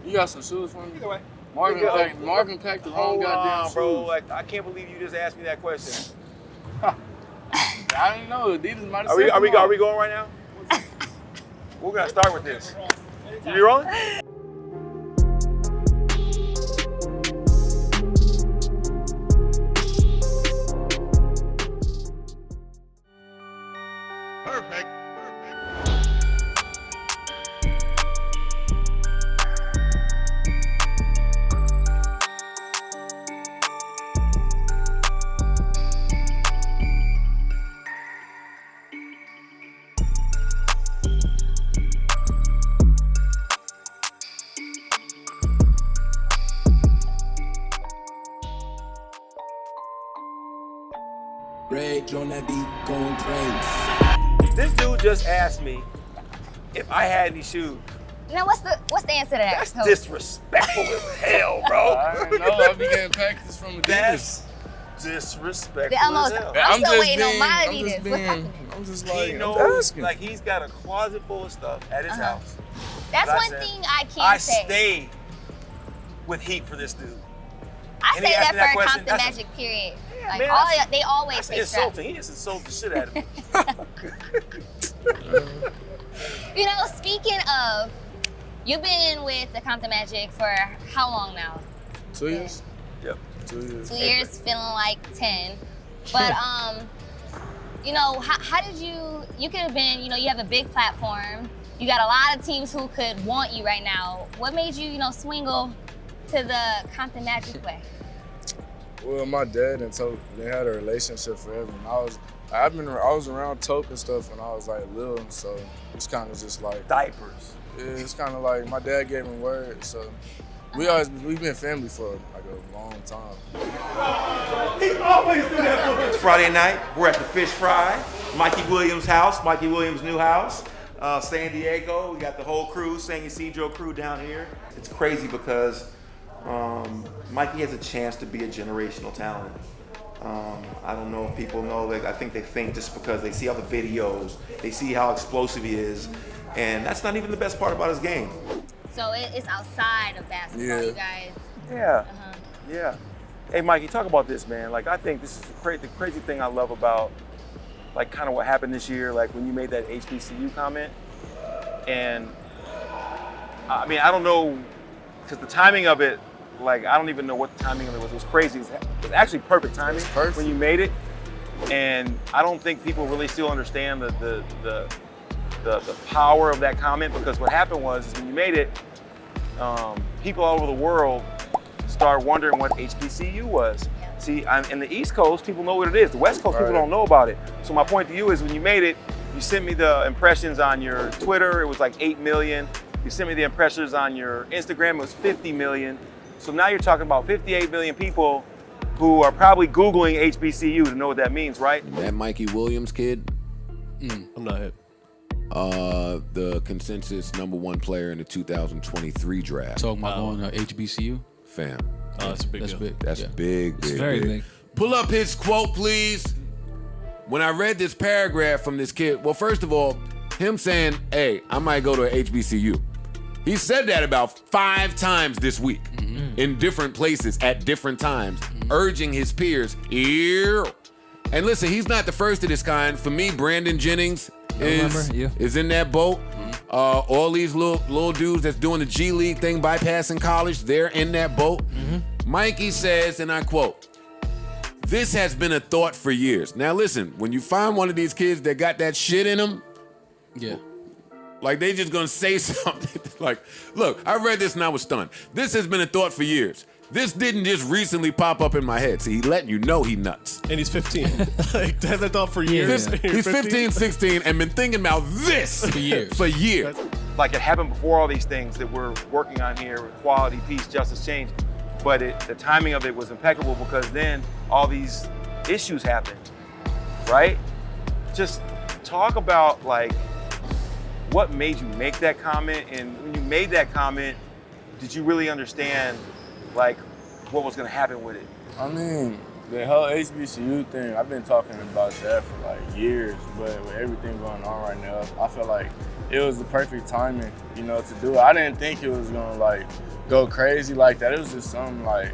You got some shoes for me? Either way. Marvin packed the wrong goddamn shoes. Bro. Like, I can't believe you just asked me that question. I didn't know. Adidas might have Are we going right now? We're gonna start with this. You rolling? Perfect. Rage on that beat, going crazy. This dude just asked me if I had any shoes. Now, what's the answer to that? That's disrespectful as hell, bro. I didn't know. I be getting packages from Adidas. That's disrespectful Almost, as hell. I'm still waiting on my Adidas. What's happening? I'm just He like, knows, like he's got a closet full of stuff at his house. That's But I one said, thing I can't I say. stayed with heat for this dude. I And say he asked that me that for a question, Compton that's Magic period. Yeah, Like man, they always That's say strap. insulting. He just insulted the shit out of me. You know, speaking of, you've been with the Compton Magic for how long now? 2 years? Yep. 2 years. 2 years, feeling like 10. But you know, how did you could have been, you know, you have a big platform. You got a lot of teams who could want you right now. What made you, you know, swingle to the Compton Magic way? Well, my dad and Toke, they had a relationship forever. And I was around Toke and stuff when I was like little, so it's kind of just like Diapers. Yeah, it's kind of like my dad gave him word, so we've been family for like a long time. He always do that. It's Friday night. We're at the Fish Fry, Mikey Williams' house, Mikey Williams' new house, San Diego. We got the whole crew, San Ysidro crew down here. It's crazy because Mikey has a chance to be a generational talent. I don't know if people know, like, I think they think just because they see all the videos, they see how explosive he is, and that's not even the best part about his game. So it's outside of basketball, you guys. Yeah, yeah. Hey, Mikey, talk about this, man. Like, I think this is the crazy thing I love about, like, kind of what happened this year, like when you made that HBCU comment. And, I mean, I don't know, because the timing of it, like, I don't even know what the timing of it was. It was crazy. It was actually perfect timing when you made it. And I don't think people really still understand the power of that comment, because what happened was is when you made it, people all over the world started wondering what HBCU was. See, in the East Coast, people know what it is. The West Coast, people don't know about it. So my point to you is when you made it, you sent me the impressions on your Twitter. It was like 8 million. You sent me the impressions on your Instagram. It was 50 million. So now you're talking about 58 million people who are probably Googling HBCU to know what that means, right? That Mikey Williams kid, I'm not hip. the consensus #1 player in the 2023 draft. Talking about going to HBCU? Fam. Oh, that's a big That's deal. big. That's big, It's big, very big. Pull up his quote, please. When I read this paragraph from this kid, well, first of all, him saying, hey, I might go to a HBCU. He said that about 5 times this week in different places at different times, urging his peers, here. And listen, he's not the first of this kind. For me, Brandon Jennings is in that boat. All these little dudes that's doing the G League thing, bypassing college, they're in that boat. Mikey says, and I quote, "This has been a thought for years." Now listen, when you find one of these kids that got that shit in them, like they just gonna say something. Like, look, I read this and I was stunned. This has been a thought for years. This didn't just recently pop up in my head. See, he letting you know he nuts. And he's 15. Like, had that thought for years. He's 15, 16, and been thinking about this for years. Like, it happened before all these things that we're working on here, equality, peace, justice, change. But the timing of it was impeccable because then all these issues happened, right? Just talk about, like, what made you make that comment, and when you made that comment, did you really understand, like, what was gonna happen with it? I mean, the whole HBCU thing, I've been talking about that for like years, but with everything going on right now, I feel like it was the perfect timing, you know, to do it. I didn't think it was gonna like go crazy like that. It was just something like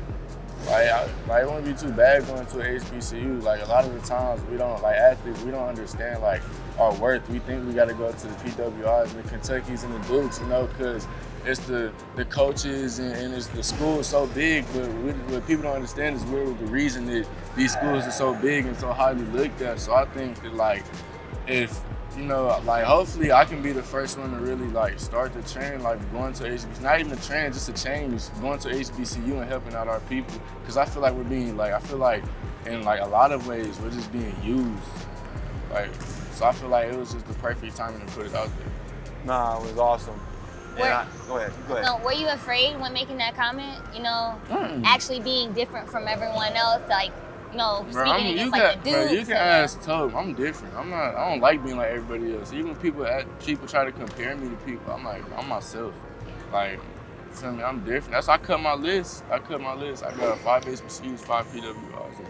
it wouldn't be too bad going to an HBCU. Like a lot of the times we don't, like athletes, we don't understand like our worth. We think we got to go to the PWIs and the Kentuckys and the Dukes, you know, because it's the coaches and it's the school is so big. But what people don't understand is we're the reason that these schools are so big and so highly looked at. So I think that like if, you know, like hopefully I can be the first one to really like start the trend, like going to HBCU, not even a trend, just a change, going to HBCU and helping out our people. Because I feel like we're being like, I feel like in like a lot of ways we're just being used. Like, so I feel like it was just the perfect timing to put it out there. Nah, it was awesome. Go ahead. No, were you afraid when making that comment? You know, actually being different from everyone else, like, you know, speaking against like the dudes. You can ask Tobe. I'm different. I don't like being like everybody else. Even when people try to compare me to people, I'm like, I'm myself. Like, you feel me? I'm different. That's why I cut my list. I got 5 HBCUs, 5 PWIs.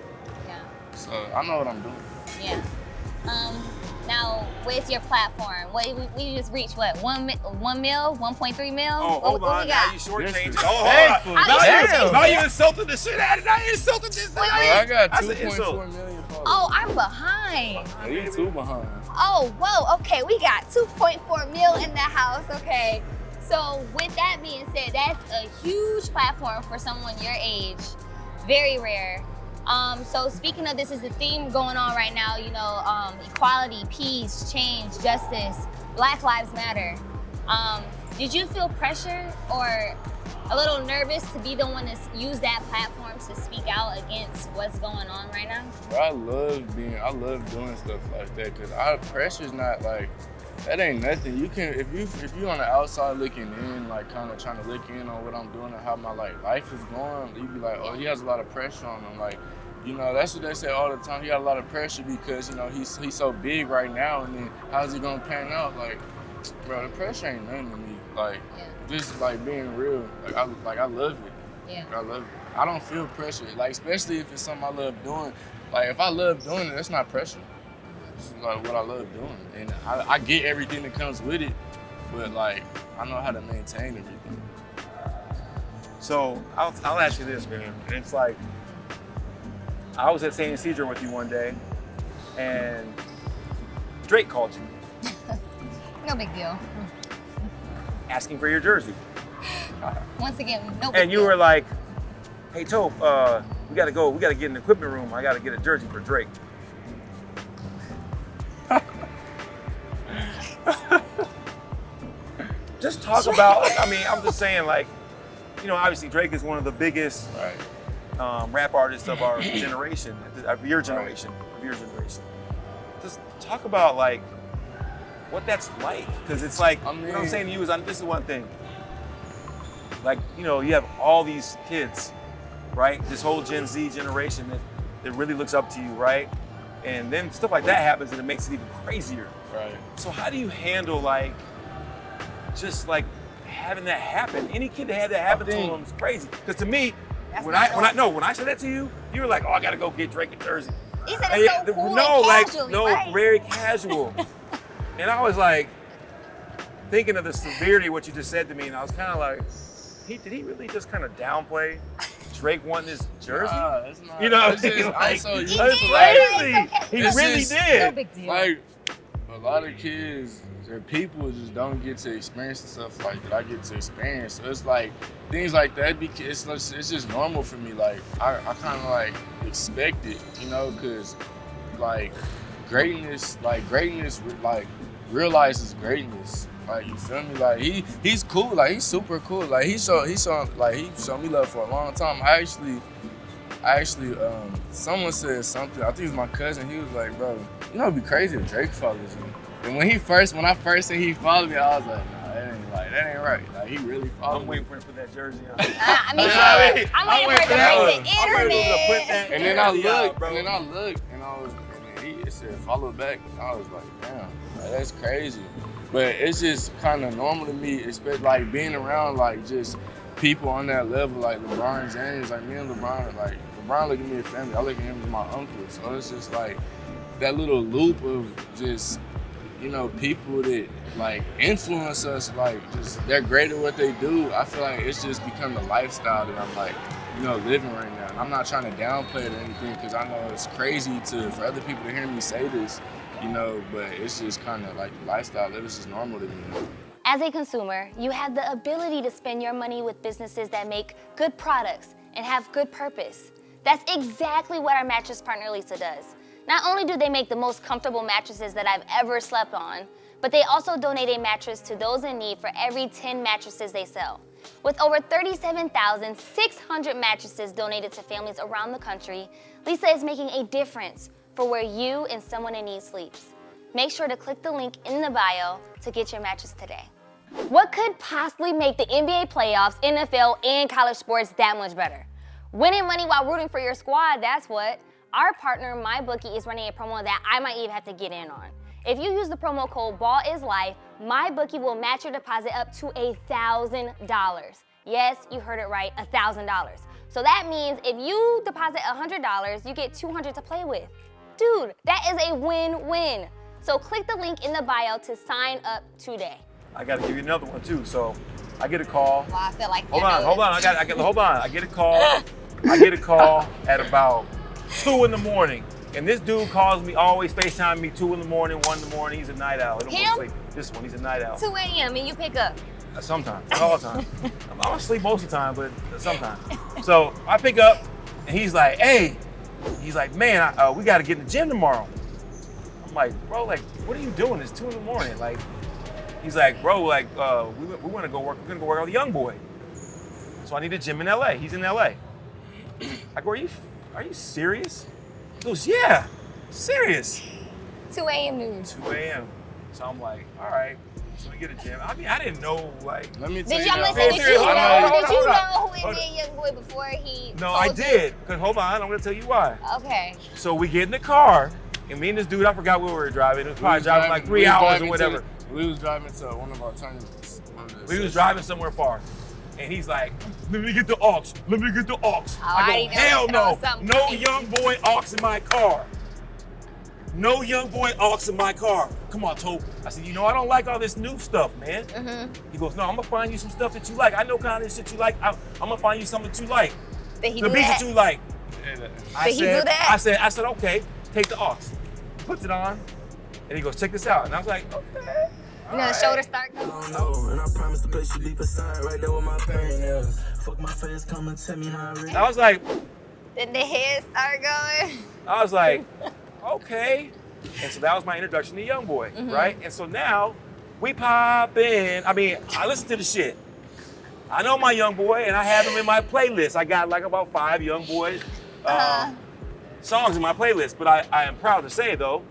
Yeah. So I know what I'm doing. Yeah. Now with your platform, we just reached what, 1 mil, 1.3 mil? Oh, hold on. Now you shortchanged. Oh, Thankful. hold on. Now you insulted the shit out of it. Now you insulted this thing. I got That's an 2.4 insult. million followers. Oh, I'm behind. You 2 behind. Oh, whoa, okay, we got 2.4 mil in the house, okay. So with that being said, that's a huge platform for someone your age, very rare. So speaking of, this is the theme going on right now, you know, equality, peace, change, justice, Black Lives Matter. Did you feel pressure or a little nervous to be the one to use that platform to speak out against what's going on right now? Bro, I love doing stuff like that because pressure's not like, that ain't nothing. You can, if you on the outside looking in, like kind of trying to look in on what I'm doing and how my like life is going, you be like, oh, he has a lot of pressure on him. Like, you know, that's what they say all the time. He got a lot of pressure because, you know, he's so big right now, and then how's he gonna pan out? Like, bro, the pressure ain't nothing to me. Like, just like being real. Like I love it. Yeah. I love it. I don't feel pressure. Like, especially if it's something I love doing. Like, if I love doing it, that's not pressure. It's like what I love doing, and I get everything that comes with it, but like I know how to maintain everything. So I'll ask you this, man. It's like, I was at St. Isidro with you one day, and Drake called you. No big deal. Asking for your jersey. Once again, no big And you deal. were like, hey, Tope, we gotta get in the equipment room. I gotta get a jersey for Drake. Just talk about, like, I mean, I'm just saying, like, you know, obviously Drake is one of the biggest rap artists of our generation, of your generation. Just talk about, like, what that's like. Because it's like, you know what I'm saying to you is, this is one thing. Like, you know, you have all these kids, right? This whole Gen Z generation that really looks up to you, right? And then stuff like that happens and it makes it even crazier. Right. So how do you handle, like, just like having that happen? Any kid that had that happen to him is crazy. Because to me, when I said that to you, you were like, oh, I gotta go get Drake a jersey. He said it's so cool and casually, right? Very casual. And I was like, thinking of the severity of what you just said to me, and I was kind of like, did he really just kind of downplay Drake won this jersey? It's not, you know, it's just, like, so it's crazy. He It's really just, did. No big deal. Like, a lot of kids or people just don't get to experience the stuff like that I get to experience. So it's like, things like that, it's just normal for me. Like, I kind of like expect it, you know, because like greatness realizes greatness. Like, you feel me? Like, he's cool. Like, he's super cool. Like, he showed me love for a long time. I actually, someone said something. I think it was my cousin. He was like, bro, you know, it'd be crazy if Drake follows you. And when I first said he followed me, I was like, nah, that ain't right. Like, he really followed me. I'm waiting for him to put that jersey on. I'm waiting for it to break the internet. And then I looked, and it said follow back. And I was like, damn, like, that's crazy. But it's just kind of normal to me, especially like being around like just people on that level, like LeBron James. Like, me and LeBron look at me as family. I look at him as my uncle. So it's just like that little loop of just, you know, people that like influence us, like just they're great at what they do. I feel like it's just become the lifestyle that I'm like, you know, living right now. And I'm not trying to downplay it or anything because I know it's crazy for other people to hear me say this, you know, but it's just kind of like the lifestyle. It was just normal to me. You know? As a consumer, you have the ability to spend your money with businesses that make good products and have good purpose. That's exactly what our mattress partner Lisa does. Not only do they make the most comfortable mattresses that I've ever slept on, but they also donate a mattress to those in need for every 10 mattresses they sell. With over 37,600 mattresses donated to families around the country, Lisa is making a difference for where you and someone in need sleeps. Make sure to click the link in the bio to get your mattress today. What could possibly make the NBA playoffs, NFL, and college sports that much better? Winning money while rooting for your squad, that's what. Our partner, MyBookie, is running a promo that I might even have to get in on. If you use the promo code BALLISLIFE, MyBookie will match your deposit up to $1,000. Yes, you heard it right, $1,000. So that means if you deposit $100, you get $200 to play with. Dude, that is a win-win. So click the link in the bio to sign up today. I gotta give you another one too. So I get a call. Well, I feel like Hold on. I get a call. I get a call at about 2 in the morning. And this dude calls me, always FaceTime me 2 in the morning, 1 in the morning. He's a night owl. He don't Him? sleep. This one, he's a night owl. 2 a.m. and you pick up. Sometimes, not all the time. I'm asleep most of the time, but sometimes. So I pick up, and he's like, "Hey," he's like, "Man, we got to get in the gym tomorrow." I'm like, "Bro, like, what are you doing? It's 2 in the morning." Like, he's like, "Bro, like, we want to go work. We're gonna go work out with YoungBoy." So I need a gym in LA. He's in LA. I go, "Are you serious?" He goes, "Yeah, serious." 2 a.m. news. 2 a.m. So I'm like, "All right." So we get a gym. I mean, I didn't know, like. Let me tell Did you. you know who NBA YoungBoy before he No, told I you? did. Because hold on, I'm gonna tell you why. Okay. So we get in the car, and me and this dude, I forgot where we were driving. It was probably driving like 3 hours or whatever. We was driving to one of our tournaments. We was driving somewhere far. And he's like, "Let me get the aux. Let me get the aux." I go, "Hell no. No YoungBoy aux in my car. No YoungBoy aux in my car. Come on, Tope." I said, "I don't like all this new stuff, man." Mm-hmm. He goes, "No, I'm gonna find you some stuff that you like. I know kind of shit you like. I'm gonna find you something that you like. Did he The do beats that? that you like." Did he do that? I said, "Okay, take the aux." Puts it on, and he goes, "Check this out." And I was like, "Okay." You know, the shoulder start going. I don't know, and I promise to place you deep aside right there with my pain. Yeah. Fuck my face, come and tell me how I really. I was like, Did the head start going? Okay. And so that was my introduction to YoungBoy, Mm-hmm. right? And so now we pop in. I mean, I listen to the shit. I know my YoungBoy, and I have him in my playlist. I got like about 5 YoungBoy songs in my playlist. But I am proud to say, though,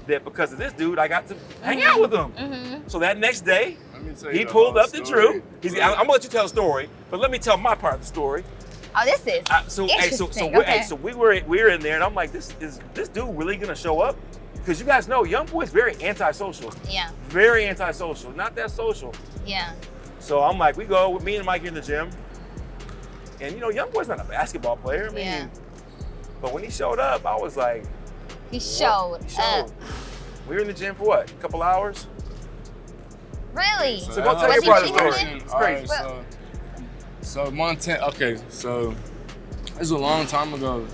that because of this dude, I got to hang out with him. Mm-hmm. So that next day, Let me tell you he pulled up the story. truth. I'm gonna let you tell the story, but let me tell my part of the story. Oh, this is interesting. So we were in there, and I'm like, is this dude really gonna show up? Because you guys know, YoungBoy's very antisocial. Yeah. Very antisocial, not that social. Yeah. So I'm like, we go with me and Mikey in the gym, and YoungBoy's not a basketball player. I mean, Yeah. but when he showed up, I was like, He showed up. We were in the gym for what? A couple hours? Really? So go tell Was your he part of the cheating? story. It's All crazy. right, so Montana. Okay, so this was a long time ago.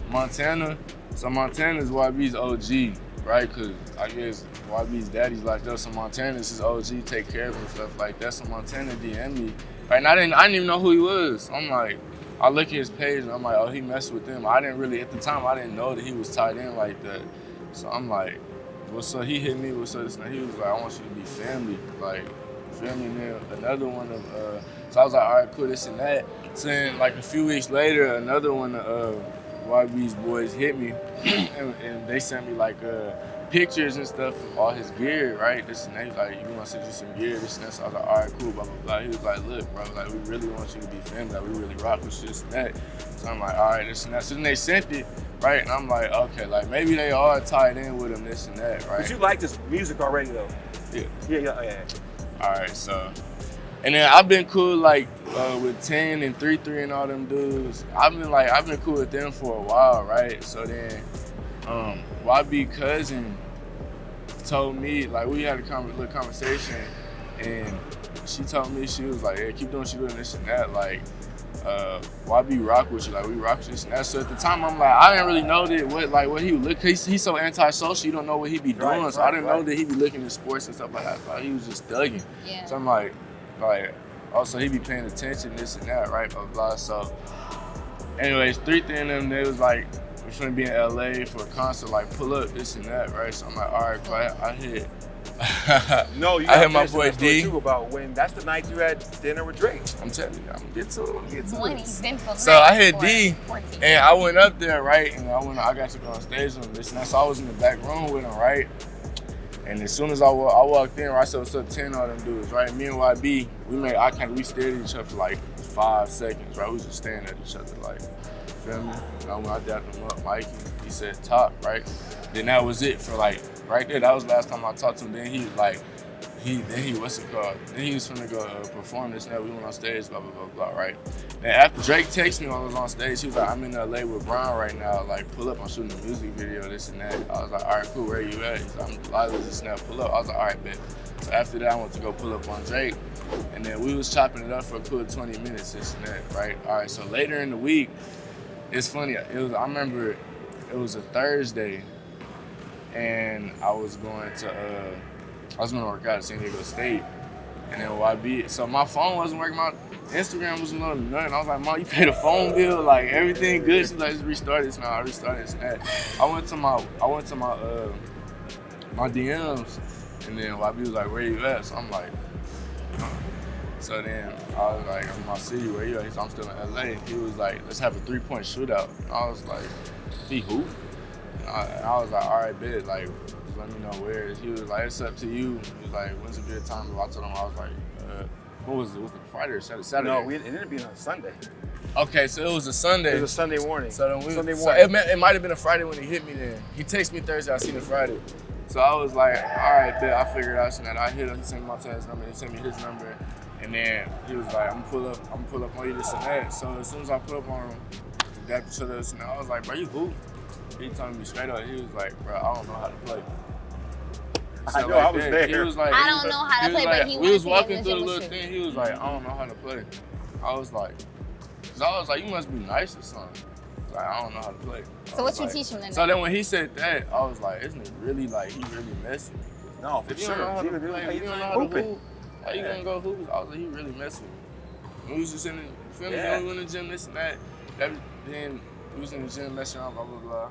Montana. So Montana's YB's OG, right? Cause I guess YB's daddy's like us. So Montana's his OG, take care of him and stuff like that. So Montana DM'd me, right? And I didn't even know who he was. I'm like, I look at his page and I'm like, oh, he messed with them. I didn't really, at the time, I didn't know that he was tied in like that. So I'm like, what's up? He hit me, what's up? He was like, I want you to be family, like, family. And then another one of, so I was like, all right, cool, this and that. So then, like, a few weeks later, another one of YB's boys hit me, and they sent me, like, pictures and stuff of all his gear, right? This and that. He was like, you want to send you some gear, this and that. So I was like, all right, cool, blah, blah, blah. He was like, look, bro, like, we really want you to be family. Like, we really rock with this and that. So I'm like, all right, this and that. So then they sent it, right? And I'm like, okay, like, maybe they are tied in with him, this and that, right? But you like this music already, though. Yeah. Yeah. All right, so. And then I've been cool, like, with 10 and 3-3 and all them dudes. I've been cool with them for a while, right? So then, YB cousin, told me, like, we had a little conversation, and she told me, she was like, hey, keep doing what you doing, this and that, like, YB rock with you, like, we rock with this and that. So at the time, I'm like, I didn't really know that what he would look, he's so antisocial, you don't know what he be doing, so I didn't know that he be looking at sports and stuff like that. I thought he was just thugging. Yeah. So I'm like, also he be paying attention, this and that, right, blah, blah. So anyways, 3 of them, they was like, we're finna be in LA for a concert, like, pull up, this and that, right? So I'm like, all right, cool. I hit. No, you I hit my boy D. Too about when that's the night you had dinner with Drake. I'm telling you, I'm gonna get to it. So I hit D, and I went up there, right? And I got to go on stage and this and that. So I was in the back room with him, right? And as soon as I walked in, right, I said, what's up, 10 of them dudes, right? Me and YB, we stared at each other for like 5 seconds, right? We was just staring at each other, like, feel me? And when I dapped him up, Mikey, he said top, right? Then that was it for like, right there, that was the last time I talked to him. Then he was finna go perform this and that. We went on stage, blah, blah, blah, blah, right? Then after Drake texted me when I was on stage, he was like, I'm in LA with Brown right now, like, pull up, I'm shooting a music video, this and that. I was like, all right, cool, where you at? He's like, I'm live with this and that, pull up. I was like, all right, bet. So after that, I went to go pull up on Drake, and then we was chopping it up for a cool 20 minutes, this and that, right? All right, so later in the week, it's funny, I remember it was a Thursday, and I was going to work out at San Diego State, and then YB, so my phone wasn't working, my Instagram wasn't loading nothing. I was like, Mom, you paid a phone bill, like everything good. She's like, just restart this now. I restarted this and that. I went to my DMs, and then YB was like, where you at? So I'm like, huh. So then I was like, I'm in my city, where you at? He's like, I'm still in LA. He was like, let's have a 3-point shootout. And I was like, he who? And I was like, all right, bet, like, just let me know where. He was like, it's up to you. He was like, when's a good time? I told him, I was like, what was it? Was it Friday or Saturday? No, it ended up being on Sunday. Okay, so it was a Sunday. It was a Sunday morning. So then Sunday morning. So it might have been a Friday when he hit me then. He texted me Thursday, I seen it Friday. So I was like, all right, bet, I figured out. So then I hit him, he sent me my text number, he sent me his number. And then he was like, I'm gonna pull up on you, this and that. So as soon as I put up on him, we got each other, and I was like, bro, you who? He told me straight up, he was like, bro, I don't know how to play. So I know, I was there. He was like, I don't know how to play, but he we was walking through the little thing, he was like, I don't know how to play. I was like, you must be nice or something. Like, I don't know how to play. So what you teach him then? So then when he said that, I was like, isn't it really like, he really messing? No, for if you sure. don't know how to play, if you don't know how to hoop, how you gonna go hoop? I was like, he really messing with me. We was just in the, feel me, we went in the gym, this and that. Then we was in the gym, messing around, blah, blah, blah.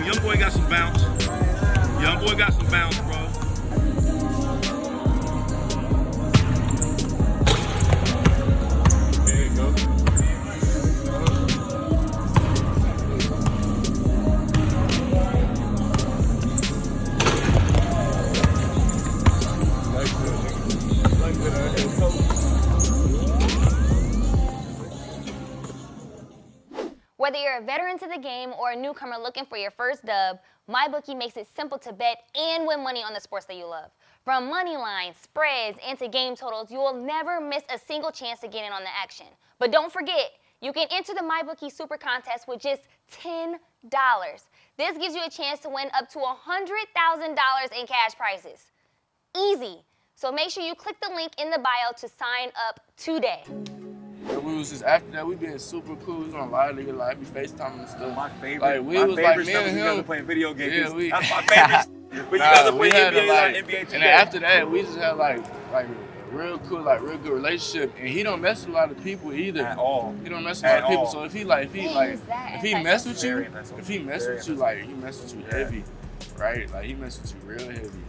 YoungBoy got some bounce. YoungBoy got some bounce, bro. There you go. Whether you're a veteran to the game or a newcomer looking for your first dub, MyBookie makes it simple to bet and win money on the sports that you love. From money lines, spreads, and to game totals, you will never miss a single chance to get in on the action. But don't forget, you can enter the MyBookie Super Contest with just $10. This gives you a chance to win up to $100,000 in cash prizes. Easy. So make sure you click the link in the bio to sign up today. And we was just, after that, we been super cool. We was on live, nigga, like, we FaceTiming and stuff. My favorite, like, we was like, me and him playing video games. Yeah, that's my favorite. But you guys are playing NBA, NBA 2K. And then after that, we just had like real cool, like real good relationship. And he don't mess with a lot of people either. At all. He don't mess with a lot of people. So if he mess with you, he mess with you heavy, right? Like he mess with you real heavy.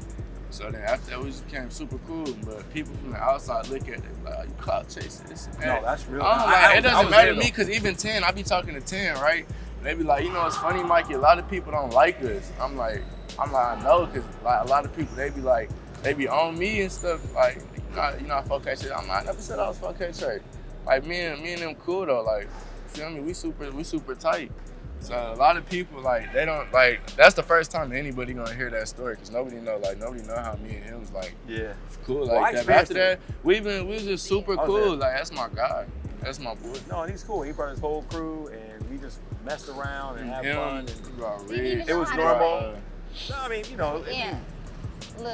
So then after that, we just became super cool. But people from the outside look at it like, you clout chasing this and that. No, that's real. It doesn't matter to me because even 10, I be talking to 10, right? They be like, you know, it's funny, Mikey. A lot of people don't like us. I'm like, I know, cause like a lot of people they be like, they be on me and stuff. Like, you know, I fuck K Trey. I never said I was fuck K Trey. Like me and them cool though. Like, feel me? We super tight. So a lot of people like they don't like. That's the first time anybody gonna hear that story, cause nobody know how me and him was like cool like that. But after that, we was just super cool. Like that's my guy. That's my boy. No, and he's cool. He brought his whole crew, and we just messed around and had fun. And it was normal. No, I mean, you know,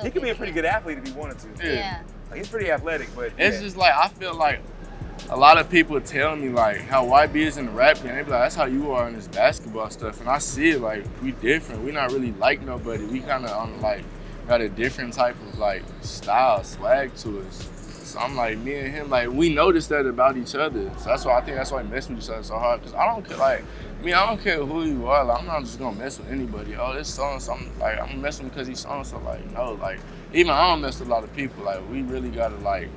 he could be a pretty good athlete if he wanted to. Yeah. Like, he's pretty athletic, but it's just like I feel like a lot of people tell me like how YB is in the rap game. They be like, that's how you are in this basketball stuff, and I see it like we different. We not really like nobody. We kind of on like got a different type of like style, swag to us. So I'm like, me and him, like we noticed that about each other. So that's why we mess with each other so hard. Cause I don't care, like I don't care who you are. Like I'm not just gonna mess with anybody. Oh, this song, so I'm gonna mess with him because he's song. So like no, like even I don't mess with a lot of people. Like we really gotta like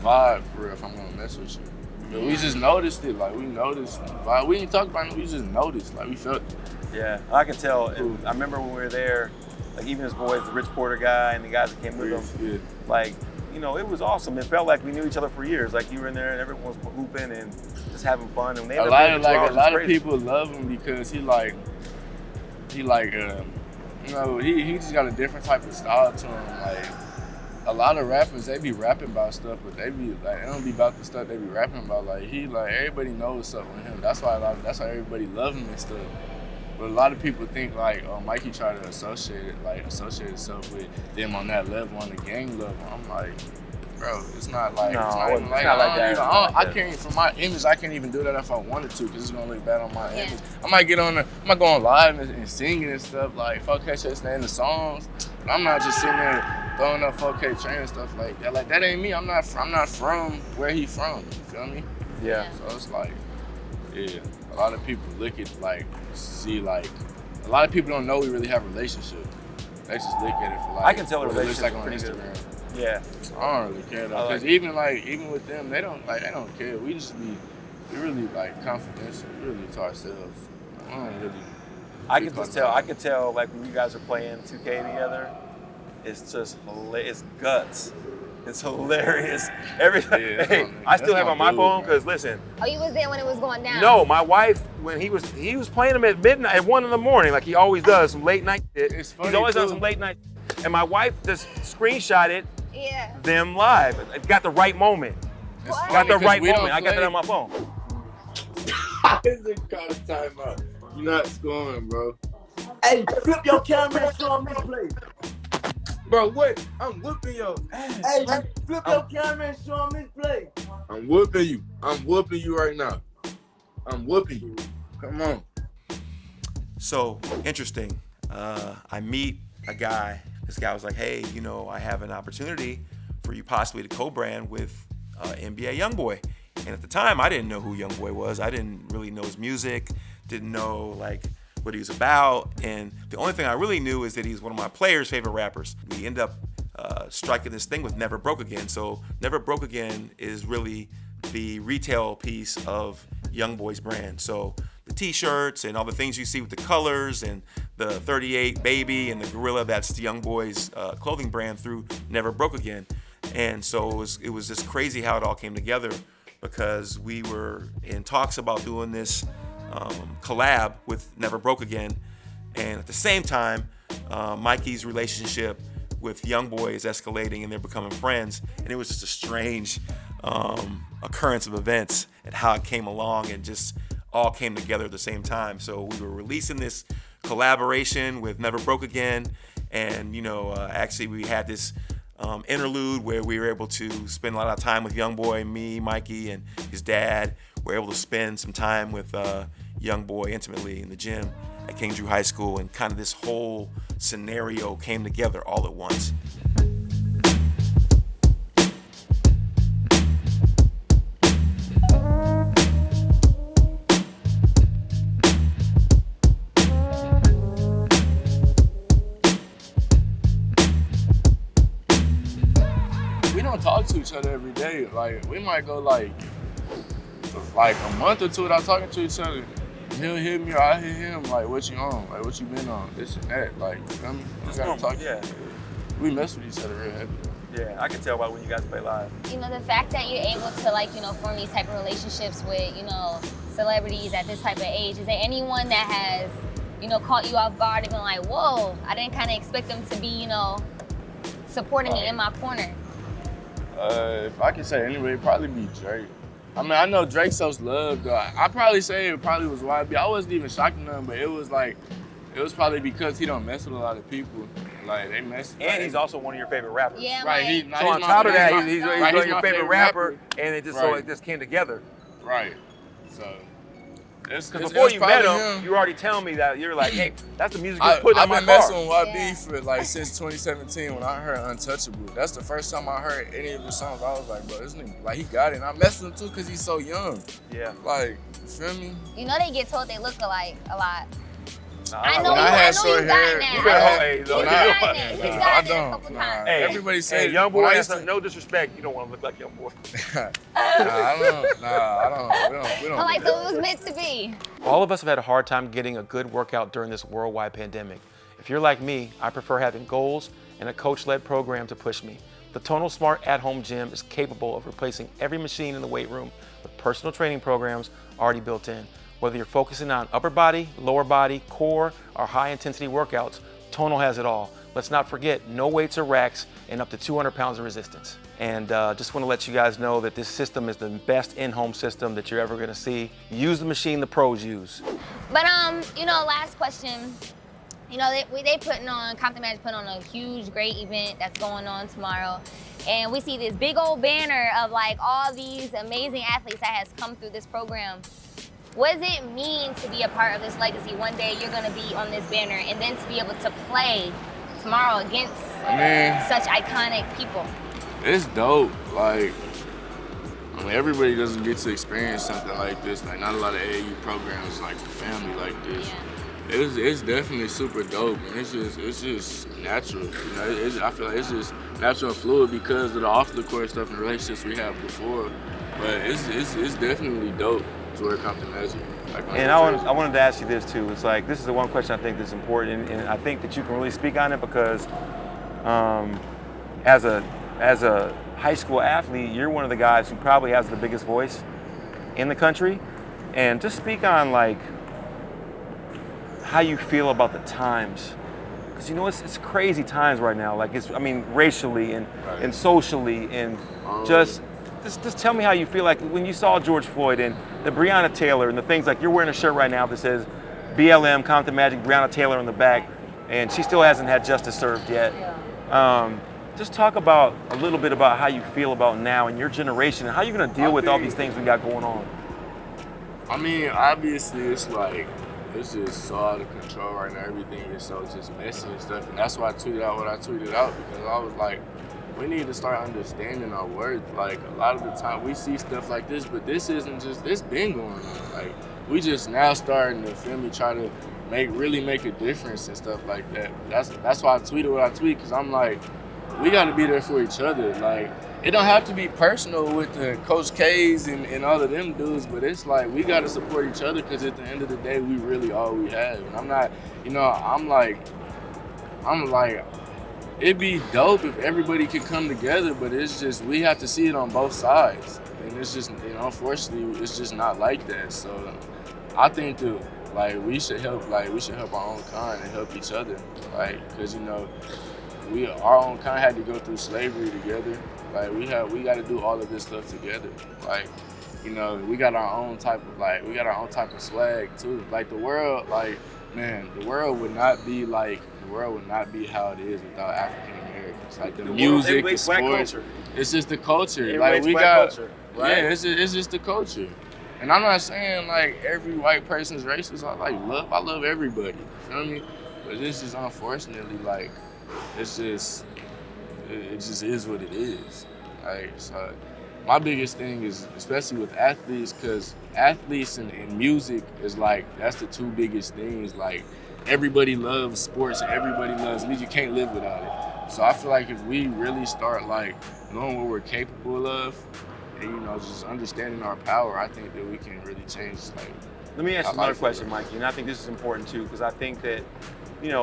vibe for real if I'm gonna mess with you. But we just noticed it. Like we noticed vibe. We didn't talk about it. We just noticed. Like we felt it. Yeah, I can tell. And I remember when we were there, like even his boys, the Rich Porter guy and the guys that came with him, like. You know, it was awesome. It felt like we knew each other for years. Like you were in there and everyone was hooping and just having fun. And a lot of people love him because he you know, he just got a different type of style to him. Like a lot of rappers, they be rapping about stuff, but they be like, they don't be about the stuff they be rapping about. Like everybody knows what's up with him. That's why everybody love him and stuff. But a lot of people think like, oh, Mikey tried to associate himself with them on that level, on the gang level. I'm like, bro, it's not like that. I can't, for my image, I can't even do that if I wanted to, because it's gonna look bad on my image. I might go on live and singing and stuff like fuck K Trey in the songs. But I'm not just sitting there throwing up fuck K Trey and stuff like that. Like that ain't me. I'm not from where he from. You feel me? Yeah. So it's like, yeah. A lot of people look at a lot of people don't know we really have a relationship. They just look at it for like. I can tell the relationship like on pretty Instagram. Good. Yeah. I don't really care though, because even with them, they don't care. We really like confidential. We really to ourselves. I don't really. I can tell like when you guys are playing 2K together, it's just it's guts. It's hilarious. I still have on my phone because listen. Oh, you was there when it was going down? No, my wife when he was playing them at midnight at 1 a.m, like he always does, some late night shit. It's funny, he's always on some late night, and my wife just screenshotted them live. It got the right moment. Got the right moment. I got that on my phone. It's a call timeout. You're not scoring, bro. Hey, flip your camera and show me play. Bro, what? I'm whooping your ass. Hey, flip your camera and show me play. I'm whooping you. I'm whooping you right now. I'm whooping you. Come on. So, interesting. I meet a guy. This guy was like, hey, you know, I have an opportunity for you possibly to co-brand with NBA YoungBoy. And at the time, I didn't know who YoungBoy was. I didn't really know his music, didn't know like what he was about, and the only thing I really knew is that he's one of my players' favorite rappers. We end up striking this thing with Never Broke Again. So Never Broke Again is really the retail piece of YoungBoy's brand. So the t-shirts and all the things you see with the colors and the 38 baby and the gorilla, that's YoungBoy's clothing brand through Never Broke Again. And so it was just crazy how it all came together, because we were in talks about doing this collab with Never Broke Again, and at the same time, Mikey's relationship with YoungBoy is escalating and they're becoming friends, and it was just a strange occurrence of events and how it came along and just all came together at the same time. So we were releasing this collaboration with Never Broke Again, and you know, actually we had this interlude where we were able to spend a lot of time with YoungBoy, me, Mikey, and his dad. We're able to spend some time with YoungBoy intimately in the gym at King Drew High School, and kind of this whole scenario came together all at once. We don't talk to each other every day. Like we might go like a month or two without talking to each other. He'll hit me or I hit him, like, what you on? Like, what you been on? This and that. Like, you feel me? We gotta talk. Yeah. We mess with each other real heavy. Yeah, I can tell by when you guys play live. You know, the fact that you're able to, like, you know, form these type of relationships with, you know, celebrities at this type of age, is there anyone that has, you know, caught you off guard and been like, whoa, I didn't kind of expect them to be, you know, supporting me in my corner? If I could say anyway, it'd probably be Drake. I mean, I know Drake shows love, though. I'd probably say it probably was YB. I wasn't even shocked at nothing, but it was like, it was probably because he don't mess with a lot of people. Like, they mess with And he's also one of your favorite rappers. Yeah, right. like, So on top of that, he's one of your my favorite rapper, and it just so Right. it just came together. Right. So, Because before you met him, you were already telling me that you're like, hey, that's the music you're putting on my I've been car. messing with YB for like since 2017 when I heard Untouchable. That's the first time I heard any of his songs. I was like, bro, this nigga, like, he got it. And I messed with him too because he's so young. Yeah. Like, you feel me? you know, they get told they look alike a lot. Nah, I don't know When you, I had I know short you got hair, that. you better hold- hey, He's don't- gotten it. Nah, He's I gotten it a don't. couple Nah. times. Hey, Everybody say hey, young boy, when I used to- no disrespect, you don't want to look like young boy. I don't. We don't. I'm like, do so that. it was meant to be. All of us have had a hard time getting a good workout during this worldwide pandemic. If you're like me, I prefer having goals and a coach-led program to push me. The Tonal Smart at-home gym is capable of replacing every machine in the weight room with personal training programs already built in. Whether you're focusing on upper body, lower body, core, or high-intensity workouts, Tonal has it all. Let's not forget, no weights or racks and up to 200 pounds of resistance. And just want to let you guys know that this system is the best in-home system that you're ever going to see. Use the machine the pros use. But you know, last question. You know, they putting on, Compton Magic putting on a huge, great event that's going on tomorrow. And we see this big old banner of like all these amazing athletes that has come through this program. What does it mean to be a part of this legacy? One day you're gonna be on this banner and then to be able to play tomorrow against such iconic people. It's dope. Like, I mean, everybody doesn't get to experience something like this. Like, not a lot of AAU programs like family like this. Yeah. It's definitely super dope, and it's just natural. You know, I feel like it's just natural and fluid because of the off the court stuff and relationships we had before. But it's definitely dope to wear Compton Magic. Like, And I wanted to ask you this too. It's like, this is the one question I think that's important, and I think that you can really speak on it because as a high school athlete, you're one of the guys who probably has the biggest voice in the country. And just speak on like how you feel about the times. Because you know, it's crazy times right now. Like racially and socially and just tell me how you feel like when you saw George Floyd and the Breonna Taylor and the things like you're wearing a shirt right now that says BLM, Compton Magic, Breonna Taylor on the back, and she still hasn't had justice served yet. Just talk about a little bit about how you feel about now and your generation and how you're gonna deal with all these things we got going on. I mean, obviously, it's like, it's just so out of control right now. Everything is so just messy and stuff. And that's why I tweeted out what I tweeted out, because I was like, we need to start understanding our worth. Like, a lot of the time we see stuff like this, but this isn't just, this been going on. Like, we just now starting to, feel me, try to really make a difference and stuff like that. That's why I tweeted what I tweeted, because I'm like, we got to be there for each other. Like, it don't have to be personal with the Coach K's and all of them dudes, but it's like we got to support each other, because at the end of the day, we really all we have. And I'm not, you know, I'm like, it'd be dope if everybody could come together, but it's just, we have to see it on both sides. And it's just, you know, unfortunately, it's just not like that. So I think that, like, we should help our own kind and help each other. Like, because, you know, our own kind had to go through slavery together. Like, we got to do all of this stuff together. Like, you know, we got our own type of swag too. Like, the world, like, man, the world would not be how it is without African Americans. Like, the music, the sports, it's just the culture. Like, we got culture, right? Yeah, it's just the culture. And I'm not saying like every white person's racist. I love everybody. You feel me? But it's just, unfortunately, like, it just is what it is. Like, so my biggest thing is, especially with athletes, because athletes and music is like, that's the two biggest things. Like, everybody loves sports and everybody loves music. You can't live without it. So I feel like if we really start like knowing what we're capable of and, you know, just understanding our power, I think that we can really change like Let me ask you I another like question, it. Mikey, and I think this is important too, because I think that,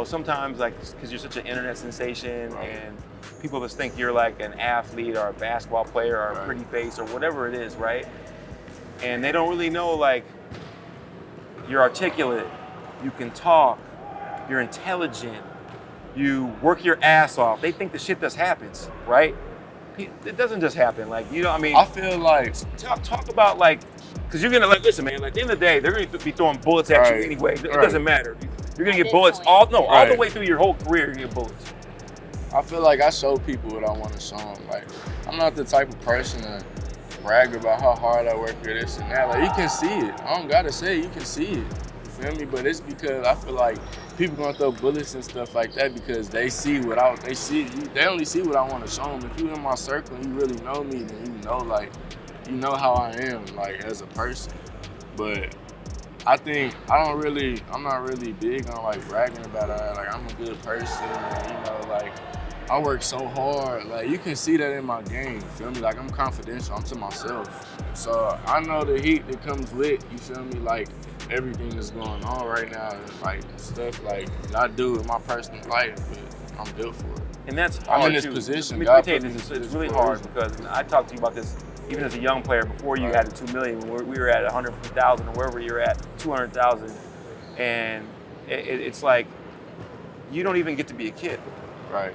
sometimes like, because you're such an internet sensation and people just think you're like an athlete or a basketball player or a pretty face or whatever it is, right? And they don't really know, like, you're articulate, you can talk, you're intelligent, you work your ass off. They think the shit just happens, right? It doesn't just happen. Like, I feel like talk about like, because you're gonna like, listen, man. Like, at the end of the day, they're gonna be throwing bullets at you anyway. It doesn't matter. You're gonna get bullets all the way through your whole career. You're gonna get bullets. I feel like I show people what I want to show them. Like, I'm not the type of person to brag about how hard I work or this and that. Like, you can see it. I don't gotta say it, you can see it. You feel me? But it's because I feel like people gonna throw bullets and stuff like that because they see what they only see what I want to show them. If you in my circle and you really know me, then you know how I am, like, as a person. But I think I'm not really big on like bragging about it. Like, I'm a good person, and like, I work so hard. Like, you can see that in my game, you feel me? Like, I'm confidential, I'm to myself. So I know the heat that comes with, you feel me, like, everything that's going on right now, and like stuff like I do in my personal life, but I'm built for it. And that's hard. I'm in this too. position. Let me tell you this, it's really hard because I talked to you about this even as a young player before you had the 2 million. We were at 150,000 or wherever you're at, 200,000, and it's like you don't even get to be a kid. Right.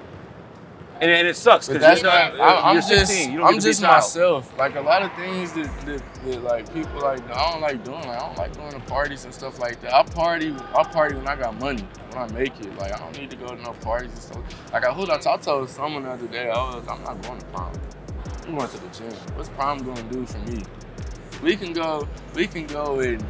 And it sucks because you're 16. You don't I'm get to be a just child. myself. Like, a lot of things that like people like I don't like doing. Like, I don't like going to parties and stuff like that. I party when I got money, when I make it. Like, I don't need to go to no parties and stuff. Like, I told someone the other day, I'm not going to prom. I'm going to the gym. What's prom gonna do for me? We can go and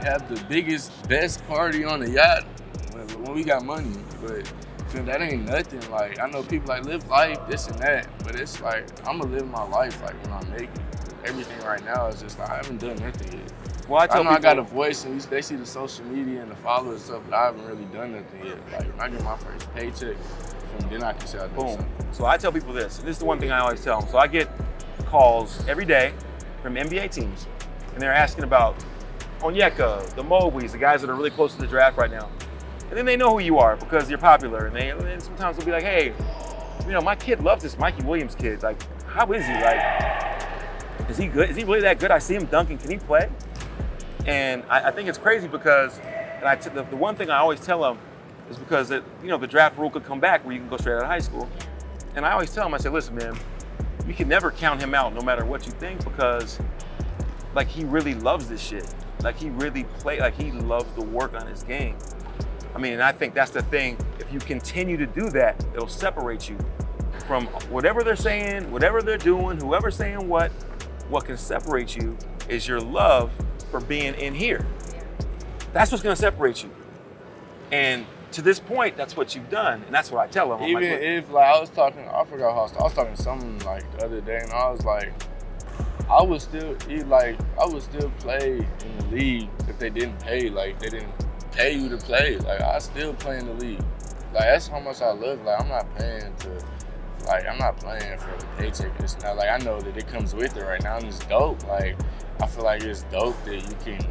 have the biggest, best party on the yacht when we got money, but that ain't nothing. Like, I know people like live life, this and that, but it's like, I'm gonna live my life like when I make it. Everything right now is just like, I haven't done nothing yet. Well, I know I got a voice and they see the social media and the followers and stuff, but I haven't really done nothing yet. Like, when I get my first paycheck, then I can say I did something. So I tell people this, and this is the one thing I always tell them. So I get calls every day from NBA teams, and they're asking about Onyeka, the Mobleys, the guys that are really close to the draft right now. And then they know who you are because you're popular, and sometimes they'll be like, hey, my kid loves this Mikey Williams kid. Like, how is he? Like, is he good? Is he really that good? I see him dunking. Can he play? And I think it's crazy because, the one thing I always tell them is because the draft rule could come back where you can go straight out of high school. And I always tell them, I say, listen, man, you can never count him out no matter what you think because, like, he really loves this shit. Like, he really he loves to work on his game. I mean, and I think that's the thing. If you continue to do that, it'll separate you from whatever they're saying, whatever they're doing, whoever's saying what. What can separate you is your love for being in here. That's what's gonna separate you. And to this point, that's what you've done, and that's what I tell them. Even if, like, I was talking to someone like the other day, and I was like, I would still play in the league if they didn't pay. Like, they didn't pay you to play. Like, I still play in the league. Like, that's how much I love. Like, I'm not playing for the paycheck. It's not like, I know that it comes with it right now, and it's dope. Like, I feel like it's dope that you can,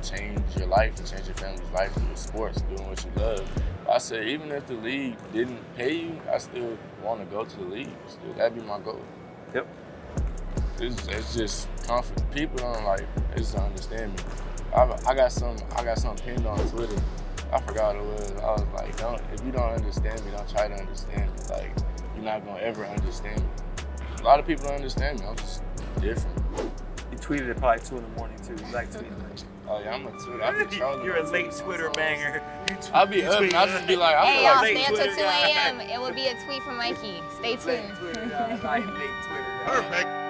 change your life and change your family's life through sports, doing what you love. But I said, even if the league didn't pay you, I still want to go to the league. Still, that'd be my goal. Yep. It's just confident. People don't just don't understand me. I got something pinned on Twitter. I forgot what it was. I was like, if you don't understand me, don't try to understand me. Like, you're not gonna ever understand me. A lot of people don't understand me. I'm just different. You tweeted at probably 2 in the morning too. You like tweeting? Oh yeah, I'm a Twitter. I be trolling. You're a late Twitter banger. I'll be up and I'll just be like, hey, y'all, like, stay up till 2 a.m. It will be a tweet from Mikey. Stay tuned. Late Twitter guy. Perfect.